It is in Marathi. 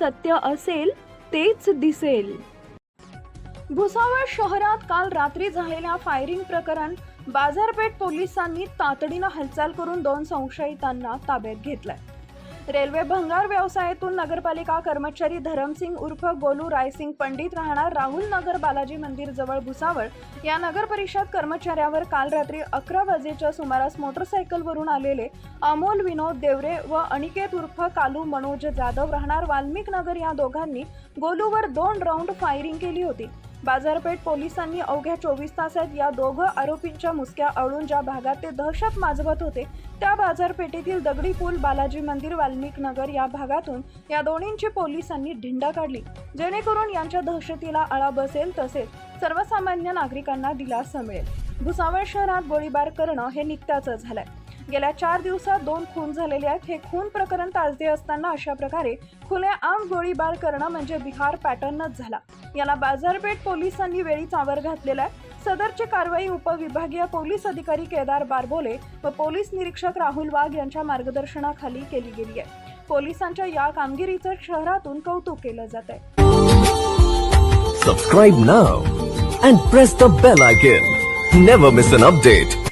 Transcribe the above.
सत्य असेल तेच दिसेल. भुसावळ शहरात काल रात्री झालेल्या फायरिंग प्रकरण बाजारपेठ पोलिसांनी तातडीनं हालचाल करून 2 संशयितांना ताब्यात घेतलंय. रेल्वे भंगार व्यवसायातून नगरपालिका कर्मचारी धरमसिंग उर्फ गोलू रायसिंग पंडित राहणार राहुल नगर बालाजी मंदिर जवळ भुसावळ या नगर परिषद कर्मचाऱ्यावर काल रात्री 11 वाजेच्या सुमारास मोटरसायकलवरून आलेले अमोल विनोद देवरे व अनिकेत उर्फ कालू मनोज जाधव राहणार वाल्मिक नगर या दोघांनी गोलूवर 2 राऊंड फायरिंग केली होती. बाजारपेठ पोलिसांनी अवघ्या 24 तासात या दोघं आरोपींच्या मुसक्या अडून ज्या भागात ते दहशत माजवत होते त्या बाजारपेठेतील दगडी पूल बालाजी मंदिर वाल्मिक नगर या भागातून या दोन्हींची पोलिसांनी ढिंडा काढली, जेणेकरून यांच्या दहशतीला आळा बसेल तसेच सर्वसामान्य नागरिकांना दिलासा मिळेल. भुसावळ शहरात गोळीबार करणं हे नित्याचं झालंय. गेल्या 4 दिवसात 2 खून झालेले आहेत. हे खून प्रकरण ताजदे असताना अशा प्रकारे खुलेआम गोळीबार करणं म्हणजे बिहार पॅटर्नच झाला. याला बाजारपेठ पोलिसांनी वेळीच आवर घातलेला आहे. सदरची कारवाई उपविभागीय पोलीस अधिकारी केदार बारबोले व पोलीस निरीक्षक राहुल वाघ यांच्या मार्गदर्शनाखाली केली गेली आहे. पोलिसांच्या या कामगिरीचं शहरातून कौतुक केलं जात आहे. Subscribe now and press the bell icon. Never miss an update.